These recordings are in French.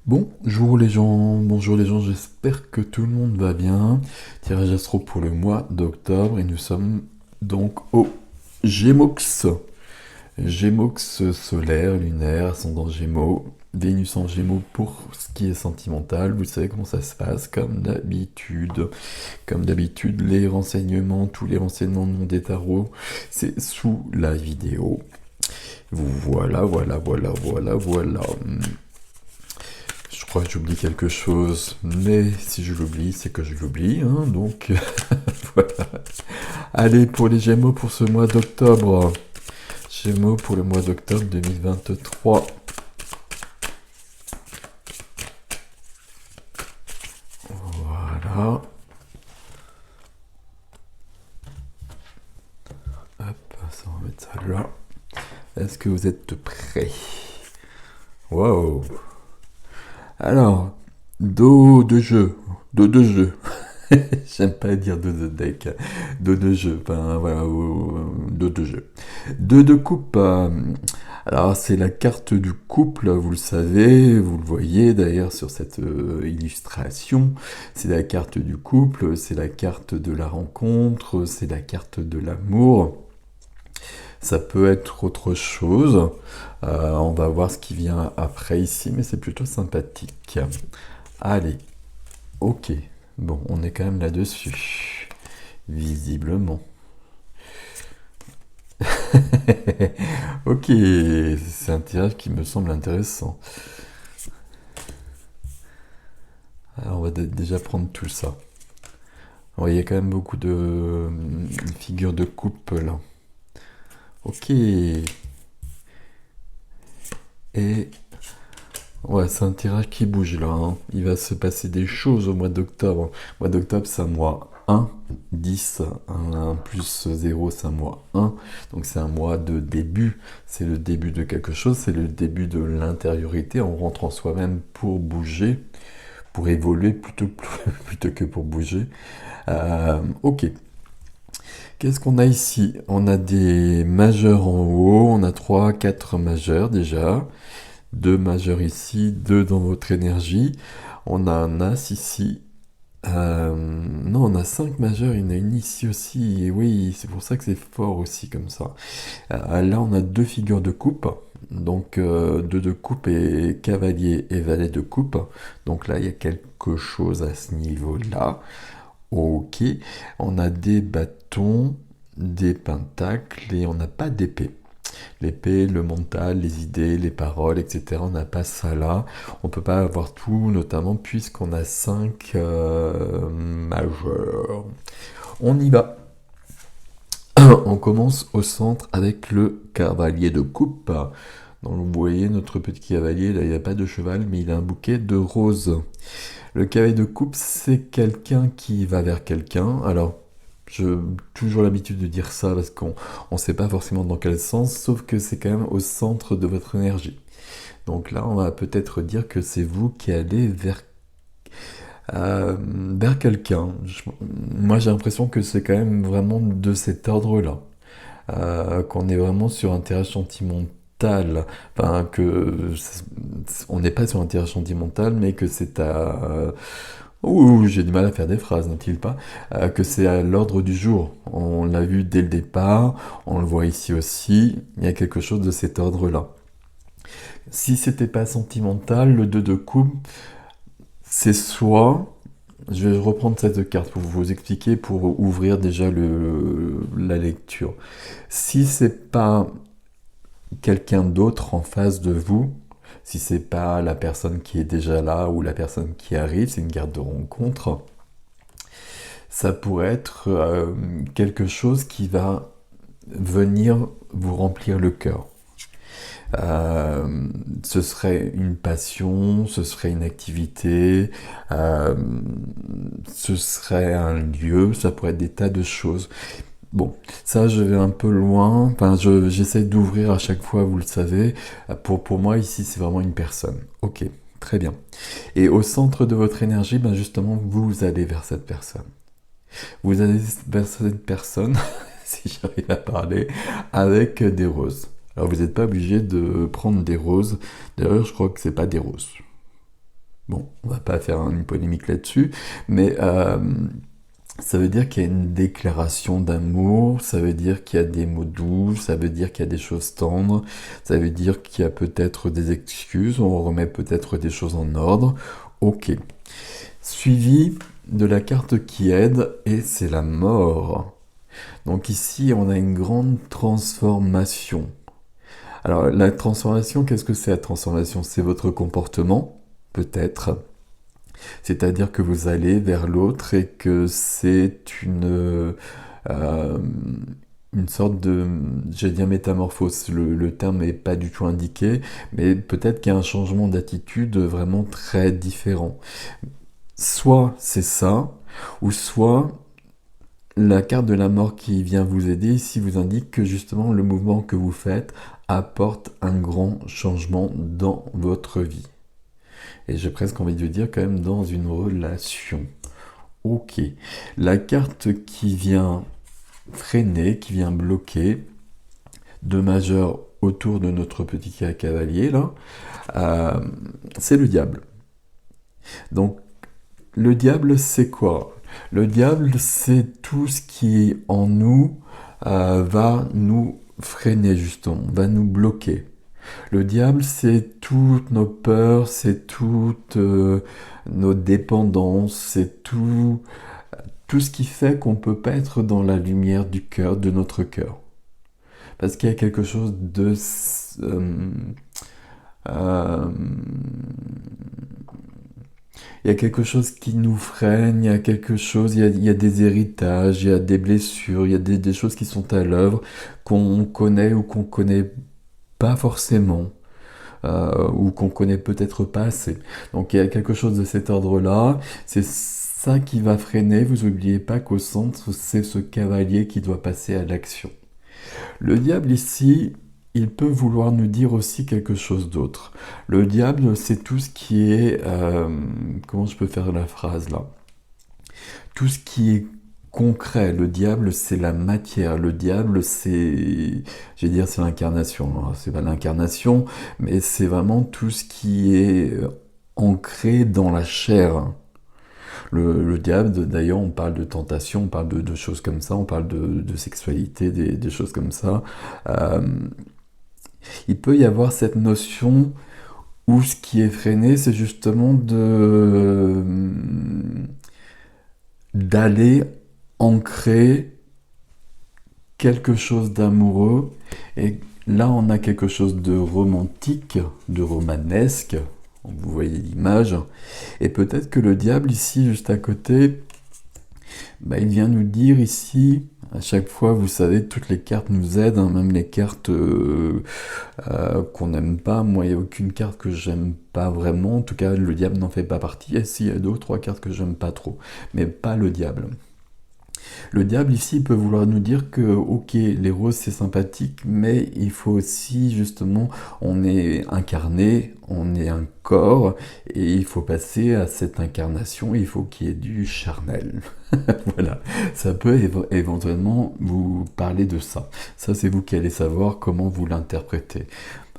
Bonjour les gens, j'espère que tout le monde va bien. Tirage astro pour le mois d'octobre et nous sommes donc au Gémox. Gémox solaire, lunaire, ascendant Gémeaux, Vénus en Gémeaux pour ce qui est sentimental. Vous savez comment ça se passe, comme d'habitude. Comme d'habitude, les renseignements, tous les renseignements de mon tarot, c'est sous la vidéo. Voilà. Je crois que j'oublie quelque chose, mais si je l'oublie, c'est que je l'oublie, hein, donc voilà. Allez, pour les Gémeaux pour ce mois d'octobre. Gémeaux pour le mois d'octobre 2023. Voilà. Hop, ça on va mettre ça là. Est-ce que vous êtes prêts? Wow. Alors, dos de jeu. Dos de jeu. J'aime pas dire dos de deck. Dos de jeu. Enfin, voilà, dos de jeu. Deux de coupe. Alors, c'est la carte du couple, vous le savez, vous le voyez d'ailleurs sur cette illustration. C'est la carte du couple, c'est la carte de la rencontre, c'est la carte de l'amour. Ça peut être autre chose. On va voir ce qui vient après ici, mais c'est plutôt sympathique. Allez, ok. Bon, on est quand même là-dessus. Visiblement. Ok, c'est un tirage qui me semble intéressant. Alors, on va déjà prendre tout ça. Alors, il y a quand même beaucoup de figures de coupe là. Ok. Et ouais, c'est un tirage qui bouge là, hein. Il va se passer des choses au mois d'octobre. Le mois d'octobre, c'est un mois 1, 10, 1 plus 0, c'est un mois 1. Donc c'est un mois de début. C'est le début de quelque chose, c'est le début de l'intériorité. On rentre en soi-même pour bouger, pour évoluer plutôt que pour bouger. Ok. Qu'est-ce qu'on a ici? On a des majeurs en haut, on a 3, 4 majeurs déjà. Deux majeurs ici, deux dans votre énergie. On a un as ici. Non, on a 5 majeurs, il y en a une ici aussi. Et oui, c'est pour ça que c'est fort aussi comme ça. Là, on a deux figures de coupe. Donc, deux de coupe et cavalier et valet de coupe. Donc là, il y a quelque chose à ce niveau-là. Ok. On a des bâtons, des pentacles et on n'a pas d'épée. L'épée, le mental, les idées, les paroles, etc. On n'a pas ça là. On peut pas avoir tout, notamment puisqu'on a 5 majeurs. On y va. On commence au centre avec le cavalier de coupe. Donc vous voyez notre petit cavalier, là il n'y a pas de cheval, mais il a un bouquet de roses. Le cavalier de coupe, c'est quelqu'un qui va vers quelqu'un. Alors, j'ai toujours l'habitude de dire ça parce qu'on ne sait pas forcément dans quel sens, sauf que c'est quand même au centre de votre énergie. Donc là, on va peut-être dire que c'est vous qui allez vers quelqu'un. Moi, j'ai l'impression que c'est quand même vraiment de cet ordre-là. Qu'on est vraiment sur un tirage sentimental. Enfin, on n'est pas sur un tirage sentimental, mais que c'est à... Ouh, j'ai du mal à faire des phrases, n'est-il pas? Que c'est à l'ordre du jour. On l'a vu dès le départ, on le voit ici aussi. Il y a quelque chose de cet ordre-là. Si c'était pas sentimental, le 2 de coupe, c'est soit... Je vais reprendre cette carte pour vous expliquer, pour ouvrir déjà la lecture. Si c'est pas quelqu'un d'autre en face de vous, si c'est pas la personne qui est déjà là ou la personne qui arrive, c'est une carte de rencontre, ça pourrait être quelque chose qui va venir vous remplir le cœur. Ce serait une passion, ce serait une activité, euh, ce serait un lieu, ça pourrait être des tas de choses. Bon, ça je vais un peu loin, enfin j'essaie d'ouvrir à chaque fois, vous le savez. Pour moi ici c'est vraiment une personne. Ok, très bien. Et au centre de votre énergie, ben justement vous allez vers cette personne. Vous allez vers cette personne, si j'arrive à parler, avec des roses. Alors vous n'êtes pas obligé de prendre des roses. D'ailleurs je crois que c'est pas des roses. Bon, on va pas faire une polémique là-dessus, mais ça veut dire qu'il y a une déclaration d'amour, ça veut dire qu'il y a des mots doux, ça veut dire qu'il y a des choses tendres, ça veut dire qu'il y a peut-être des excuses, on remet peut-être des choses en ordre. Ok. Suivi de la carte qui aide, et c'est la mort. Donc ici, on a une grande transformation. Alors la transformation, qu'est-ce que c'est la transformation? C'est votre comportement, peut-être. C'est-à-dire que vous allez vers l'autre et que c'est euh, une sorte de, j'ai dire métamorphose, le terme n'est pas du tout indiqué, mais peut-être qu'il y a un changement d'attitude vraiment très différent. Soit c'est ça, ou soit la carte de la mort qui vient vous aider ici vous indique que justement le mouvement que vous faites apporte un grand changement dans votre vie. Et j'ai presque envie de dire quand même dans une relation. Ok. La carte qui vient freiner, qui vient bloquer, de majeur autour de notre petit cavalier là, euh, c'est le diable. Donc le diable c'est quoi? Le diable c'est tout ce qui en nous va nous freiner justement, va nous bloquer. Le diable, c'est toutes nos peurs, c'est toutes nos dépendances, c'est tout ce qui fait qu'on ne peut pas être dans la lumière du cœur, de notre cœur. Parce qu'il y a quelque chose de... euh, euh, il y a quelque chose qui nous freine, il y a quelque chose, il y a des héritages, il y a des blessures, il y a des choses qui sont à l'œuvre qu'on connaît ou qu'on connaît pas forcément. Ou qu'on connaît peut-être pas assez. Donc il y a quelque chose de cet ordre-là. C'est ça qui va freiner. Vous n'oubliez pas qu'au centre, c'est ce cavalier qui doit passer à l'action. Le diable ici, il peut vouloir nous dire aussi quelque chose d'autre. Le diable, c'est tout ce qui est... comment je peux faire la phrase là? Tout ce qui est concret. Le diable, c'est la matière. Le diable, c'est, je vais dire, c'est l'incarnation. Alors, c'est pas l'incarnation, mais c'est vraiment tout ce qui est ancré dans la chair. Le diable, d'ailleurs, on parle de tentation, on parle de choses comme ça, on parle de sexualité, des choses comme ça. Euh, il peut y avoir cette notion où ce qui est freiné, c'est justement d'aller ancrer quelque chose d'amoureux. Et là, on a quelque chose de romantique, de romanesque. Vous voyez l'image. Et peut-être que le diable, ici, juste à côté, bah, il vient nous dire ici, à chaque fois, vous savez, toutes les cartes nous aident, hein, même les cartes qu'on n'aime pas. Moi, il n'y a aucune carte que j'aime pas vraiment. En tout cas, le diable n'en fait pas partie. Et si, il y a deux ou trois cartes que j'aime pas trop. Mais pas le diable. Le diable ici peut vouloir nous dire que, ok, les roses c'est sympathique, mais il faut aussi justement, on est incarné, on est un corps, et il faut passer à cette incarnation, il faut qu'il y ait du charnel. Voilà, ça peut éventuellement vous parler de ça. Ça c'est vous qui allez savoir comment vous l'interprétez.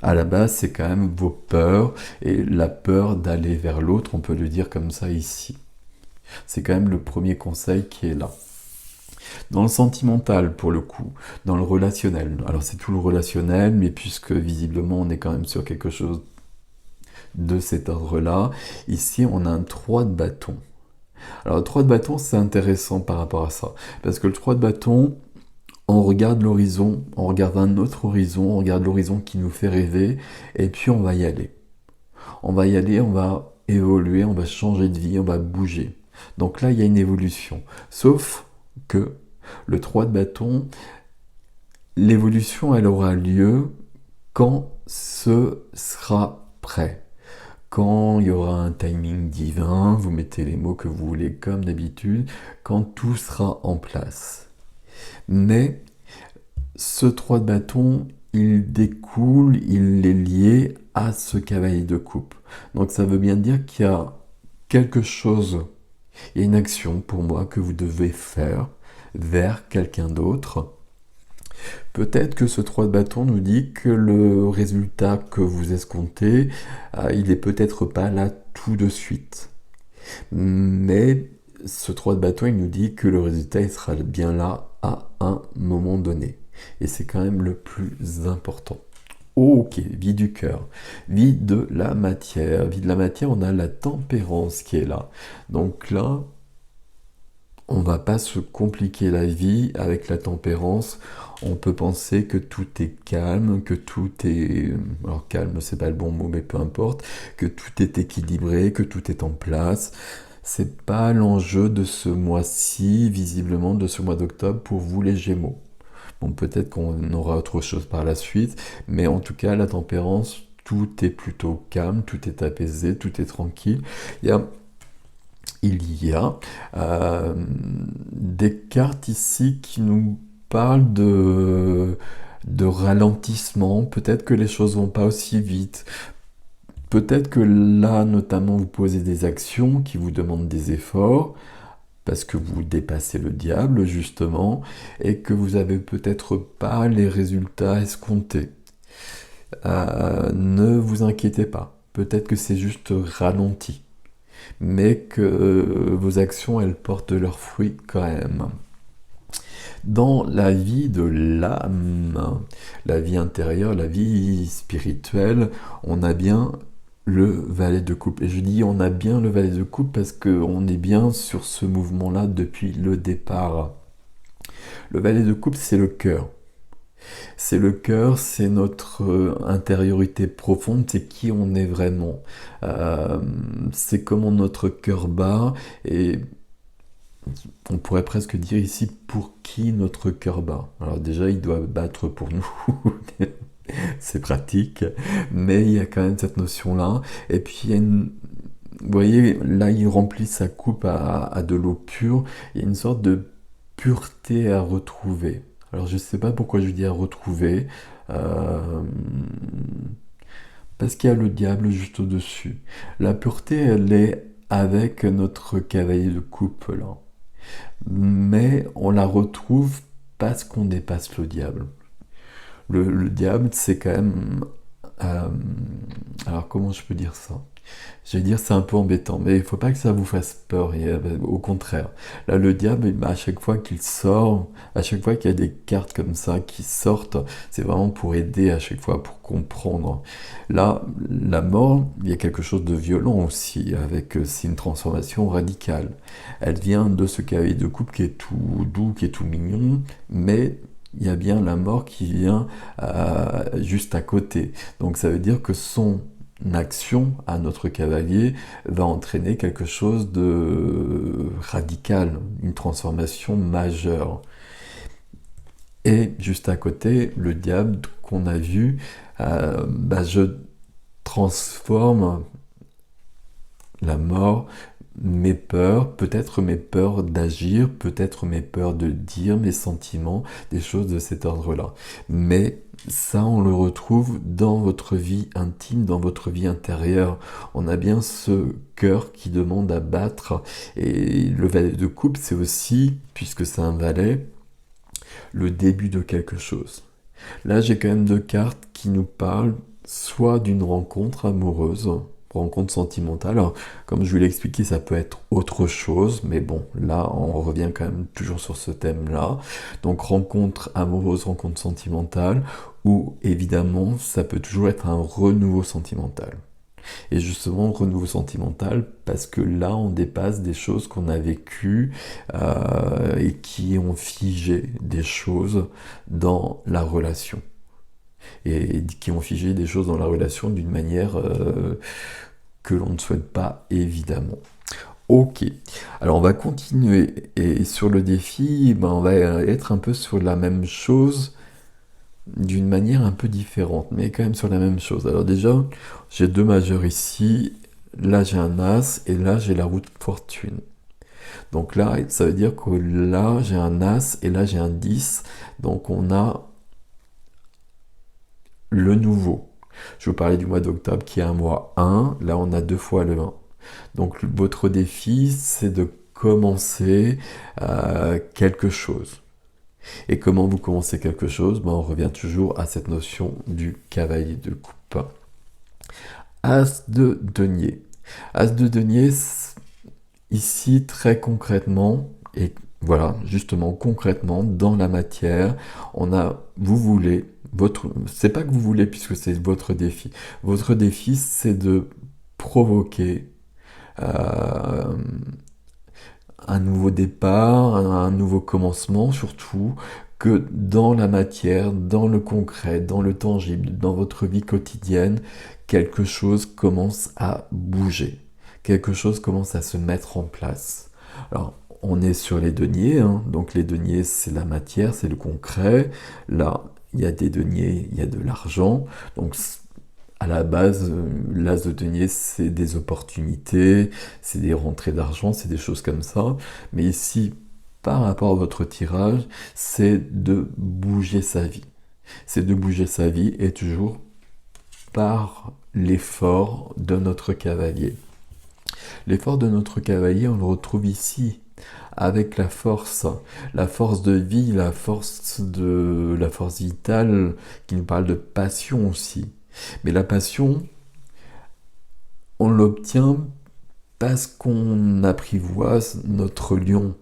À la base, c'est quand même vos peurs, et la peur d'aller vers l'autre, on peut le dire comme ça ici. C'est quand même le premier conseil qui est là. Dans le sentimental, pour le coup, dans le relationnel. Alors c'est tout le relationnel, mais puisque visiblement on est quand même sur quelque chose de cet ordre-là, ici on a un 3 de bâton. Alors le 3 de bâton, c'est intéressant par rapport à ça, parce que le 3 de bâton, on regarde l'horizon, on regarde un autre horizon, on regarde l'horizon qui nous fait rêver, et puis on va y aller. On va y aller, on va évoluer, on va changer de vie, on va bouger. Donc là, il y a une évolution. Sauf que le 3 de bâton, l'évolution, elle aura lieu quand ce sera prêt. Quand il y aura un timing divin, vous mettez les mots que vous voulez comme d'habitude, quand tout sera en place. Mais ce 3 de bâton, il découle, il est lié à ce cavalier de coupe. Donc ça veut bien dire qu'il y a quelque chose, il y a une action pour moi que vous devez faire vers quelqu'un d'autre Peut-être que ce 3 de bâton nous dit que le résultat que vous escomptez, il est peut-être pas là tout de suite. Mais ce 3 de bâton, il nous dit que le résultat, il sera bien là à un moment donné. Et c'est quand même le plus important. Ok, vie du cœur, vie de la matière. Vie de la matière, on a la tempérance qui est là. Donc là, on va pas se compliquer la vie avec la tempérance. On peut penser que tout est calme, que tout est... Alors calme, c'est pas le bon mot, mais peu importe. Que tout est équilibré, que tout est en place. C'est pas l'enjeu de ce mois-ci, visiblement, de ce mois d'octobre pour vous les Gémeaux. Bon, peut-être qu'on aura autre chose par la suite, mais en tout cas, la tempérance, tout est plutôt calme, tout est apaisé, tout est tranquille. Il y a il y a des cartes ici qui nous parlent de ralentissement. Peut-être que les choses vont pas aussi vite. Peut-être que là, notamment, vous posez des actions qui vous demandent des efforts parce que vous dépassez le diable, justement, et que vous avez peut-être pas les résultats escomptés. Ne vous inquiétez pas. Peut-être que c'est juste ralenti, mais que vos actions, elles portent leurs fruits quand même. Dans la vie de l'âme, la vie intérieure, la vie spirituelle, on a bien le valet de coupe. Et je dis on a bien le valet de coupe parce qu'on est bien sur ce mouvement-là depuis le départ. Le valet de coupe, c'est le cœur. C'est le cœur, c'est notre intériorité profonde, c'est qui on est vraiment. C'est comment notre cœur bat et on pourrait presque dire ici pour qui notre cœur bat. Alors déjà, il doit battre pour nous, c'est pratique, mais il y a quand même cette notion-là. Et puis, il y a vous voyez, là, il remplit sa coupe à de l'eau pure. Il y a une sorte de pureté à retrouver. Alors, je ne sais pas pourquoi je dis à retrouver. euh, Parce qu'il y a le diable juste au-dessus. La pureté, elle est avec notre cavalier de coupe, là. Mais on la retrouve parce qu'on dépasse le diable. Le diable, c'est quand même... euh, alors comment je peux dire ça? Je vais dire c'est un peu embêtant, mais il faut pas que ça vous fasse peur, au contraire. Là, le diable, à chaque fois qu'il sort, à chaque fois qu'il y a des cartes comme ça qui sortent, c'est vraiment pour aider à chaque fois, pour comprendre. Là, la mort, il y a quelque chose de violent aussi, avec c'est une transformation radicale. Elle vient de ce cavalier de coupe qui est tout doux, qui est tout mignon, mais il y a bien la mort qui vient juste à côté. Donc ça veut dire que son action à notre cavalier va entraîner quelque chose de radical, une transformation majeure. Et juste à côté, le diable qu'on a vu, je transforme la mort, mes peurs, peut-être mes peurs d'agir, peut-être mes peurs de dire mes sentiments, des choses de cet ordre-là. Mais ça, on le retrouve dans votre vie intime, dans votre vie intérieure. On a bien ce cœur qui demande à battre. Et le valet de coupe, c'est aussi, puisque c'est un valet, le début de quelque chose. Là, j'ai quand même deux cartes qui nous parlent soit d'une rencontre amoureuse, rencontre sentimentale. Alors, comme je vous l'ai expliqué, ça peut être autre chose, mais bon, là, on revient quand même toujours sur ce thème-là. Donc, rencontre amoureuse, rencontre sentimentale, ou évidemment, ça peut toujours être un renouveau sentimental. Et justement, renouveau sentimental, parce que là, on dépasse des choses qu'on a vécues et qui ont figé des choses dans la relation. Et qui ont figé des choses dans la relation d'une manière que l'on ne souhaite pas, évidemment. Ok, alors on va continuer. Et sur le défi, on va être un peu sur la même chose, d'une manière un peu différente, mais quand même sur la même chose. Alors déjà, j'ai deux majeurs ici, là j'ai un As, et là j'ai la roue de fortune. Donc là, ça veut dire que là j'ai un As, et là j'ai un 10, donc on a le nouveau. Je vous parlais du mois d'octobre qui est un mois 1, là on a deux fois le 1. Donc votre défi, c'est de commencer quelque chose. Et comment vous commencez quelque chose? On revient toujours à cette notion du cavalier de coupe. As de denier. As de denier, ici très concrètement, et voilà, justement concrètement, dans la matière, vous voulez, c'est pas que vous voulez puisque c'est votre défi. Votre défi, c'est de provoquer euh, un nouveau départ, un nouveau commencement, surtout que dans la matière, dans le concret, dans le tangible, dans votre vie quotidienne, quelque chose commence à bouger, quelque chose commence à se mettre en place. Alors, on est sur les deniers, hein, donc les deniers, c'est la matière, c'est le concret. Là, il y a des deniers, il y a de l'argent, donc à la base, l'as de denier, c'est des opportunités, c'est des rentrées d'argent, c'est des choses comme ça. Mais ici, par rapport à votre tirage, c'est de bouger sa vie. C'est de bouger sa vie et toujours par l'effort de notre cavalier. L'effort de notre cavalier, on le retrouve ici, avec la force de vie, la force vitale, qui nous parle de passion aussi. Mais la passion, on l'obtient parce qu'on apprivoise notre lion.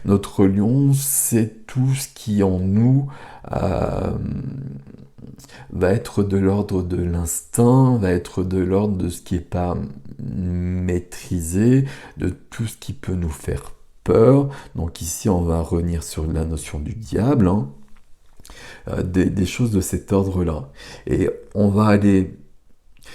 Notre lion, c'est tout ce qui en nous va être de l'ordre de l'instinct, va être de l'ordre de ce qui n'est pas maîtrisé, de tout ce qui peut nous faire peur. Donc ici, on va revenir sur la notion du diable, hein. Des choses de cet ordre-là. Et on va aller...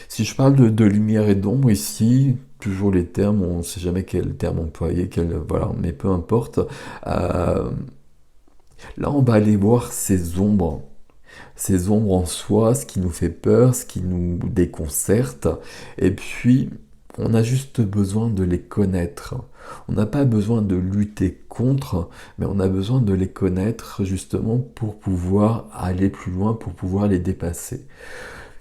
Si je parle de lumière et d'ombre ici, toujours les termes, on ne sait jamais quel terme employer, voilà, mais peu importe. Là, on va aller voir ces ombres en soi, ce qui nous fait peur, ce qui nous déconcerte, et puis on a juste besoin de les connaître. On n'a pas besoin de lutter contre, mais on a besoin de les connaître justement pour pouvoir aller plus loin, pour pouvoir les dépasser.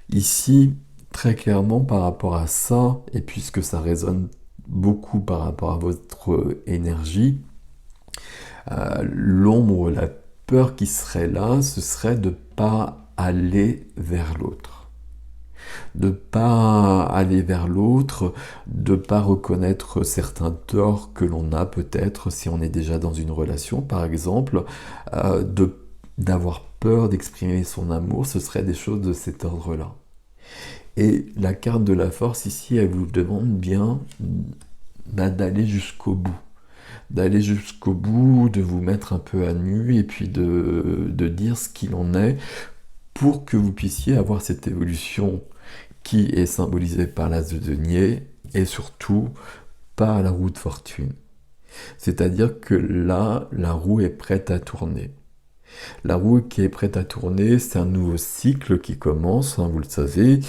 Ici, très clairement par rapport à ça, et puisque ça résonne beaucoup par rapport à votre énergie, l'ombre, la peur qui serait là, ce serait de ne pas aller vers l'autre. De ne pas aller vers l'autre, de ne pas reconnaître certains torts que l'on a peut-être si on est déjà dans une relation, par exemple, d'avoir peur d'exprimer son amour, ce serait des choses de cet ordre-là. Et la carte de la force ici, elle vous demande bien d'aller jusqu'au bout. D'aller jusqu'au bout, de vous mettre un peu à nu et puis de dire ce qu'il en est pour que vous puissiez avoir cette évolution qui est symbolisée par l'as de denier et surtout par la roue de fortune. C'est-à-dire que là, la roue est prête à tourner. La roue qui est prête à tourner, c'est un nouveau cycle qui commence, hein, vous le savez,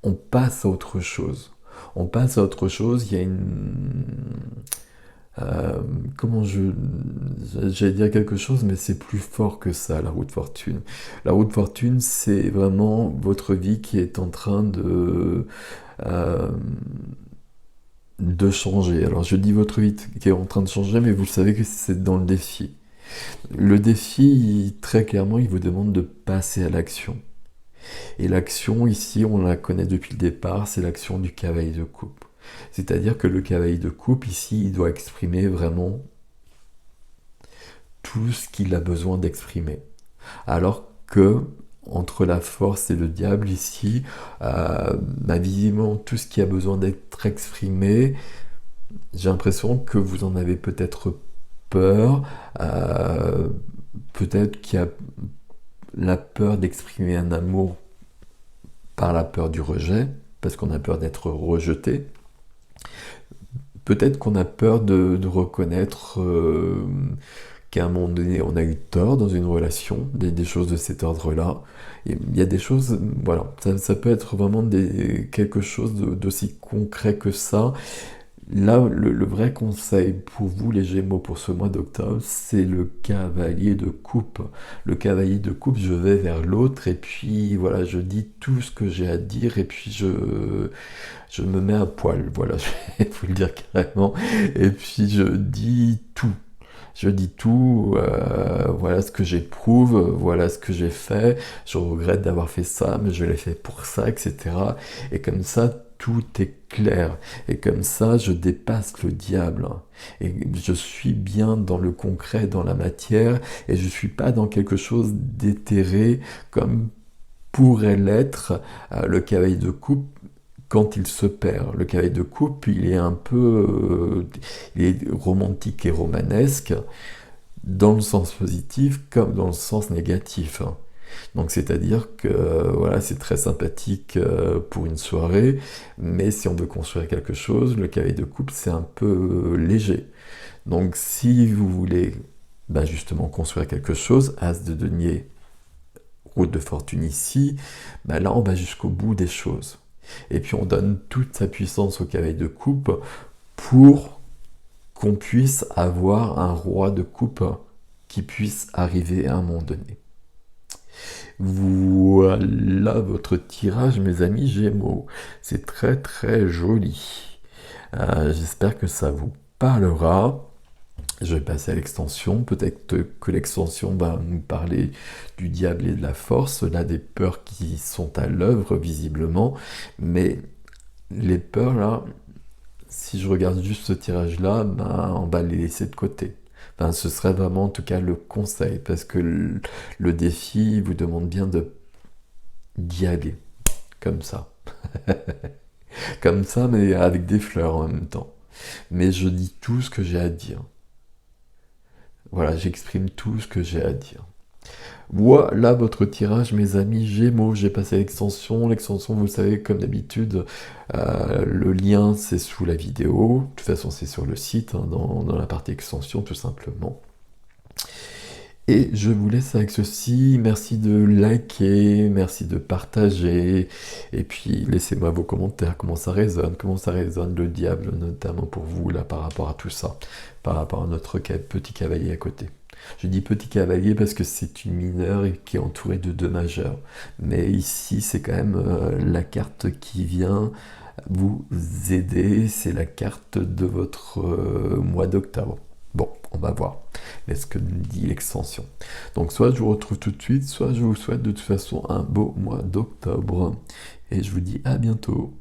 on passe à autre chose. On passe à autre chose, il y a j'allais dire quelque chose, mais c'est plus fort que ça, la roue de fortune. La roue de fortune, c'est vraiment votre vie qui est en train de changer. Alors je dis votre vie qui est en train de changer, mais vous savez que c'est dans le défi. Le défi, très clairement, il vous demande de passer à l'action. Et l'action, ici, on la connaît depuis le départ, c'est l'action du cavalier de coupe. C'est-à-dire que le cavalier de coupe, ici, il doit exprimer vraiment tout ce qu'il a besoin d'exprimer. Alors que, entre la force et le diable, ici, visiblement, tout ce qui a besoin d'être exprimé, j'ai l'impression que vous en avez peut-être peur, peut-être qu'il y a la peur d'exprimer un amour par la peur du rejet, parce qu'on a peur d'être rejeté. Peut-être qu'on a peur de reconnaître qu'à un moment donné, on a eu tort dans une relation, des choses de cet ordre-là. Il y a des choses, voilà, ça peut être vraiment quelque chose d'aussi concret que ça. Là, le vrai conseil pour vous, les Gémeaux, pour ce mois d'octobre, c'est le cavalier de coupe. Le cavalier de coupe, je vais vers l'autre et puis voilà, je dis tout ce que j'ai à dire et puis je me mets à poil. Voilà, je vais vous le dire carrément. Et puis je dis tout. Je dis tout, voilà ce que j'éprouve, voilà ce que j'ai fait, je regrette d'avoir fait ça, mais je l'ai fait pour ça, etc. Et comme ça, tout est clair. Et comme ça, je dépasse le diable. Et je suis bien dans le concret, dans la matière, et je suis pas dans quelque chose d'éthéré comme pourrait l'être le cavalier de coupe quand il se perd. Le cavalier de coupe, il est un peu il est romantique et romanesque, dans le sens positif comme dans le sens négatif. Donc c'est-à-dire que voilà, c'est très sympathique pour une soirée, mais si on veut construire quelque chose, le cavalier de coupe, c'est un peu léger. Donc si vous voulez justement construire quelque chose, as de denier, route de fortune ici, là on va jusqu'au bout des choses. Et puis on donne toute sa puissance au cavalier de coupe pour qu'on puisse avoir un roi de coupe qui puisse arriver à un moment donné. Voilà votre tirage, mes amis Gémeaux. C'est très très joli. J'espère que ça vous parlera. Je vais passer à l'extension. Peut-être que l'extension va nous parler du diable et de la force, là des peurs qui sont à l'œuvre visiblement. Mais les peurs là, si je regarde juste ce tirage-là, on va les laisser de côté. Ce serait vraiment en tout cas le conseil, parce que le défi vous demande bien d'y aller, comme ça. Comme ça, mais avec des fleurs en même temps. Mais je dis tout ce que j'ai à dire. Voilà, j'exprime tout ce que j'ai à dire. Voilà votre tirage, mes amis Gémeaux. J'ai passé à l'extension. L'extension, vous savez, comme d'habitude, le lien, c'est sous la vidéo. De toute façon, c'est sur le site, dans la partie extension, tout simplement. Et je vous laisse avec ceci. Merci de liker, merci de partager. Et puis, laissez-moi vos commentaires. Comment ça résonne le diable, notamment pour vous, là, par rapport à tout ça, par rapport à notre petit cavalier à côté. Je dis petit cavalier parce que c'est une mineure et qui est entourée de deux majeurs. Mais ici, c'est quand même la carte qui vient vous aider. C'est la carte de votre mois d'octobre. Bon, on va voir. Mais ce que dit l'extension. Donc soit je vous retrouve tout de suite, soit je vous souhaite de toute façon un beau mois d'octobre. Et je vous dis à bientôt.